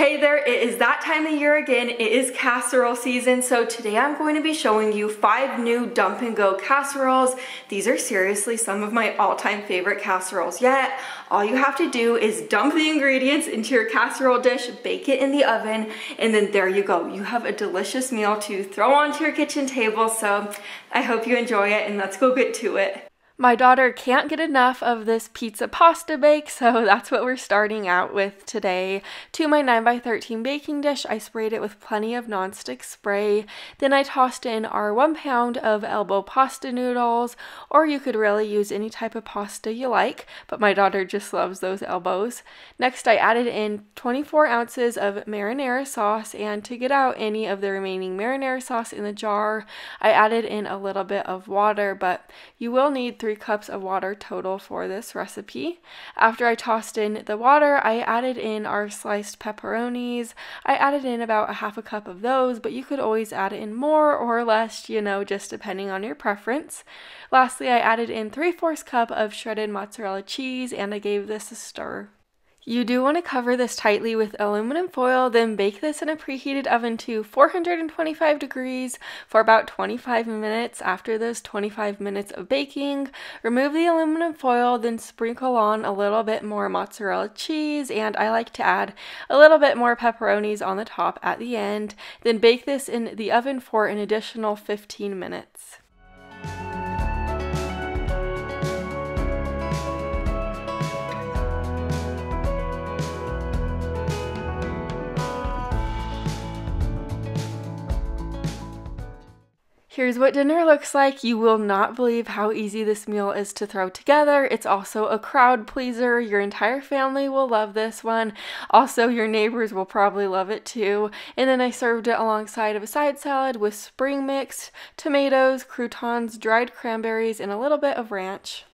Hey there, it is that time of year again. It is casserole season, so today I'm going to be showing you 5 new dump and go casseroles. These are seriously some of my all-time favorite casseroles yet. All you have to do is dump the ingredients into your casserole dish, bake it in the oven, and then there you go. You have a delicious meal to throw onto your kitchen table, so I hope you enjoy it, and let's go get to it. My daughter can't get enough of this pizza pasta bake, so that's what we're starting out with today. To my 9x13 baking dish, I sprayed it with plenty of nonstick spray. Then I tossed in our 1 pound of elbow pasta noodles, or you could really use any type of pasta you like, but my daughter just loves those elbows. Next, I added in 24 ounces of marinara sauce, and to get out any of the remaining marinara sauce in the jar, I added in a little bit of water, but you will need 3 cups of water total for this recipe. After I tossed in the water, I added in our sliced pepperonis. I added in about a half a cup of those, but you could always add in more or less, just depending on your preference. Lastly, I added in 3/4 cup of shredded mozzarella cheese, and I gave this a stir. You do want to cover this tightly with aluminum foil, then bake this in a preheated oven to 425 degrees for about 25 minutes. After those 25 minutes of baking, remove the aluminum foil, then sprinkle on a little bit more mozzarella cheese, and I like to add a little bit more pepperonis on the top at the end. Then bake this in the oven for an additional 15 minutes. Here's what dinner looks like. You will not believe how easy this meal is to throw together. It's also a crowd pleaser. Your entire family will love this one. Also, your neighbors will probably love it too. And then I served it alongside of a side salad with spring mix, tomatoes, croutons, dried cranberries, and a little bit of ranch.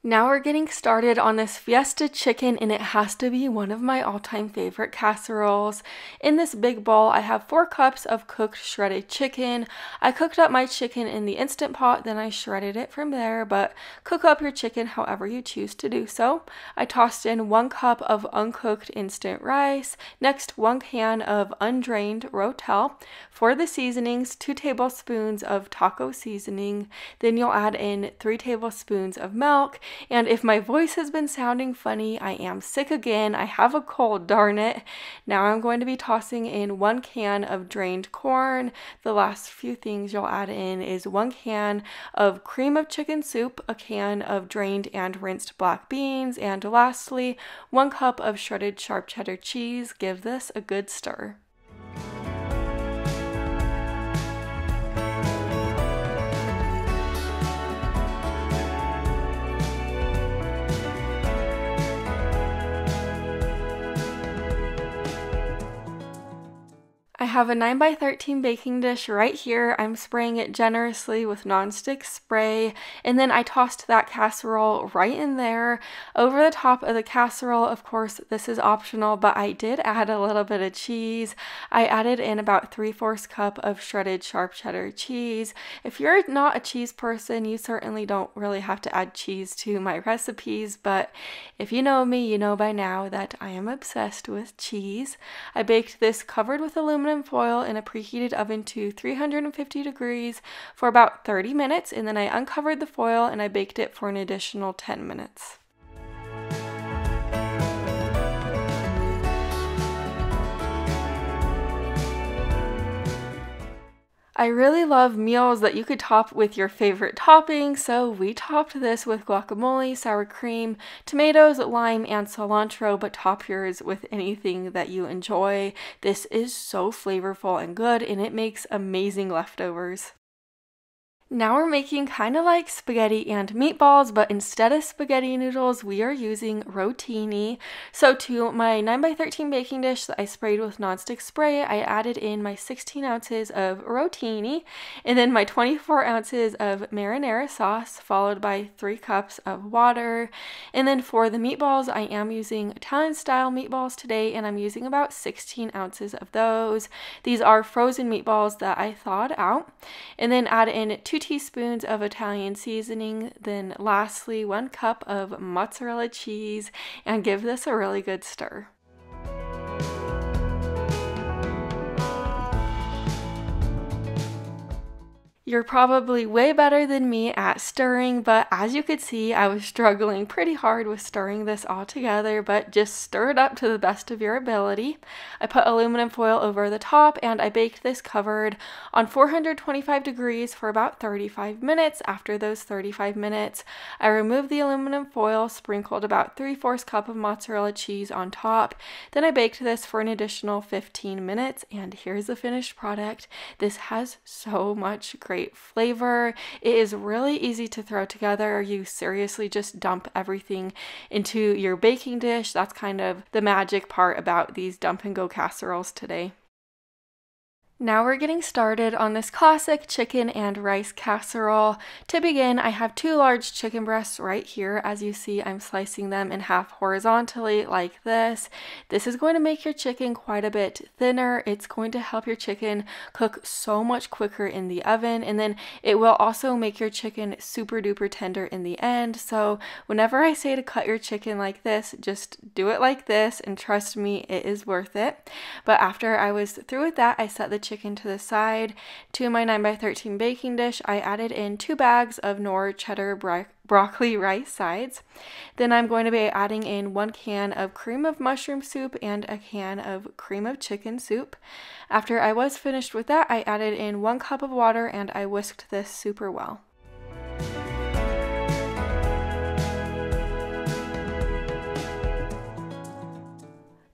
Now we're getting started on this Fiesta chicken, and it has to be one of my all-time favorite casseroles. In this big bowl, I have 4 cups of cooked shredded chicken. I cooked up my chicken in the Instant Pot, then I shredded it from there, but cook up your chicken however you choose to do so. I tossed in 1 cup of uncooked instant rice. Next, 1 can of undrained rotel. For the seasonings, 2 tablespoons of taco seasoning. Then you'll add in 3 tablespoons of milk. And if my voice has been sounding funny, I am sick again. I have a cold, darn it. Now I'm going to be tossing in 1 can of drained corn. The last few things you'll add in is 1 can of cream of chicken soup, a can of drained and rinsed black beans, and lastly, 1 cup of shredded sharp cheddar cheese. Give this a good stir. I have a 9x13 baking dish right here. I'm spraying it generously with nonstick spray, and then I tossed that casserole right in there. Over the top of the casserole, of course, this is optional, but I did add a little bit of cheese. I added in about 3/4 cup of shredded sharp cheddar cheese. If you're not a cheese person, you certainly don't really have to add cheese to my recipes, but if you know me, you know by now that I am obsessed with cheese. I baked this covered with aluminum foil in a preheated oven to 350 degrees for about 30 minutes, and then I uncovered the foil and I baked it for an additional 10 minutes. I really love meals that you could top with your favorite toppings, so we topped this with guacamole, sour cream, tomatoes, lime, and cilantro, but top yours with anything that you enjoy. This is so flavorful and good, and it makes amazing leftovers. Now we're making kind of like spaghetti and meatballs, but instead of spaghetti noodles, we are using rotini. So to my 9x13 baking dish that I sprayed with nonstick spray, I added in my 16 ounces of rotini, and then my 24 ounces of marinara sauce, followed by 3 cups of water. And then for the meatballs, I am using Italian style meatballs today, and I'm using about 16 ounces of those. These are frozen meatballs that I thawed out. And then add in 2 teaspoons of Italian seasoning, then lastly 1 cup of mozzarella cheese, and give this a really good stir. You're probably way better than me at stirring, but as you could see, I was struggling pretty hard with stirring this all together, but just stir it up to the best of your ability. I put aluminum foil over the top and I baked this covered on 425 degrees for about 35 minutes. After those 35 minutes, I removed the aluminum foil, sprinkled about 3/4 cup of mozzarella cheese on top. Then I baked this for an additional 15 minutes, and here's the finished product. This has so much great flavor. It is really easy to throw together. You seriously just dump everything into your baking dish. That's kind of the magic part about these dump and go casseroles today. Now we're getting started on this classic chicken and rice casserole. To begin, I have 2 large chicken breasts right here. As you see, I'm slicing them in half horizontally like this. This is going to make your chicken quite a bit thinner. It's going to help your chicken cook so much quicker in the oven, and then it will also make your chicken super duper tender in the end. So whenever I say to cut your chicken like this, just do it like this, and trust me, it is worth it. But after I was through with that, I set the chicken to the side. To my 9x13 baking dish, I added in 2 bags of Knorr cheddar broccoli rice sides. Then I'm going to be adding in 1 can of cream of mushroom soup and a can of cream of chicken soup. After I was finished with that, I added in 1 cup of water and I whisked this super well.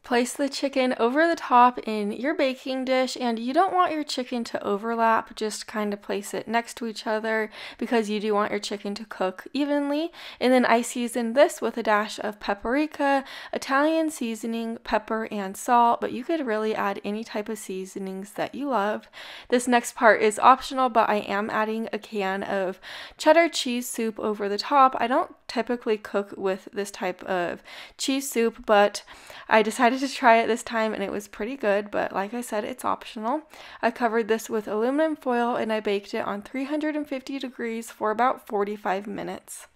Place the chicken over the top in your baking dish, and you don't want your chicken to overlap, just kind of place it next to each other because you do want your chicken to cook evenly. And then I seasoned this with a dash of paprika, Italian seasoning, pepper, and salt, but you could really add any type of seasonings that you love. This next part is optional, but I am adding a can of cheddar cheese soup over the top. I don't typically cook with this type of cheese soup, but I decided to try it this time and it was pretty good, but like I said, it's optional. I covered this with aluminum foil and I baked it on 350 degrees for about 45 minutes.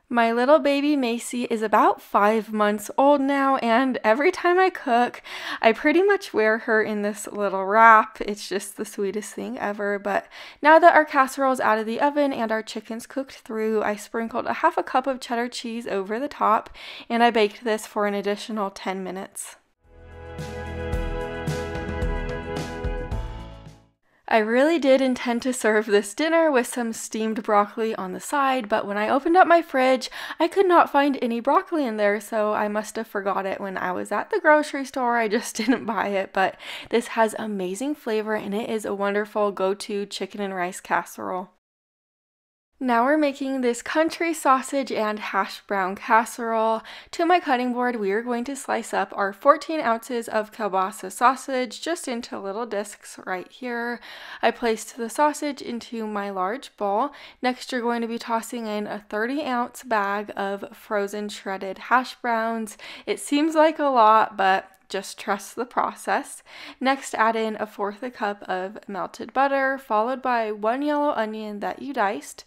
My little baby Macy is about 5 months old now, and every time I cook, I pretty much wear her in this little wrap. It's just the sweetest thing ever. But now that our casserole is out of the oven and our chicken's cooked through, I sprinkled a 1/2 cup of cheddar cheese over the top, and I baked this for an additional 10 minutes. I really did intend to serve this dinner with some steamed broccoli on the side, but when I opened up my fridge, I could not find any broccoli in there, so I must have forgot it when I was at the grocery store. I just didn't buy it, but this has amazing flavor and it is a wonderful go-to chicken and rice casserole. Now we're making this country sausage and hash brown casserole. To my cutting board, we are going to slice up our 14 ounces of kielbasa sausage just into little discs right here. I placed the sausage into my large bowl. Next, you're going to be tossing in a 30-ounce bag of frozen shredded hash browns. It seems like a lot, but just trust the process. Next, add in a 1/4 cup of melted butter, followed by 1 yellow onion that you diced,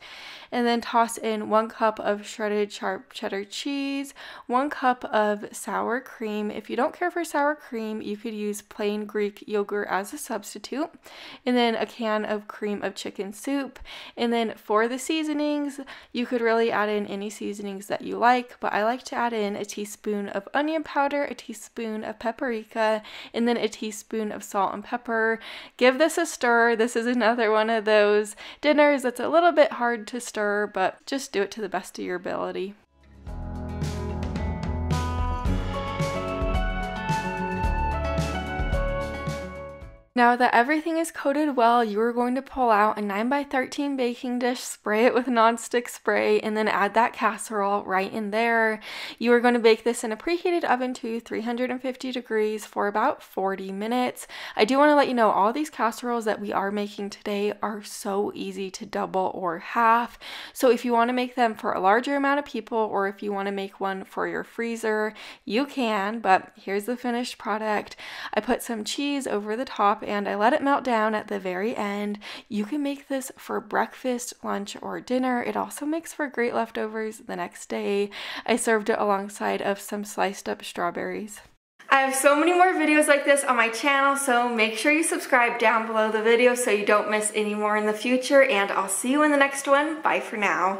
and then toss in 1 cup of shredded sharp cheddar cheese, 1 cup of sour cream. If you don't care for sour cream, you could use plain Greek yogurt as a substitute, and then a can of cream of chicken soup. And then for the seasonings, you could really add in any seasonings that you like, but I like to add in a teaspoon of onion powder, a teaspoon of paprika, and then a teaspoon of salt and pepper. Give this a stir. This is another one of those dinners that's a little bit hard to stir, but just do it to the best of your ability. Now that everything is coated well, you are going to pull out a 9x13 baking dish, spray it with nonstick spray, and then add that casserole right in there. You are going to bake this in a preheated oven to 350 degrees for about 40 minutes. I do want to let you know all these casseroles that we are making today are so easy to double or half. So if you want to make them for a larger amount of people, or if you want to make one for your freezer, you can, but here's the finished product. I put some cheese over the top and I let it melt down at the very end. You can make this for breakfast, lunch, or dinner. It also makes for great leftovers the next day. I served it alongside of some sliced up strawberries. I have so many more videos like this on my channel, so make sure you subscribe down below the video so you don't miss any more in the future, and I'll see you in the next one. Bye for now.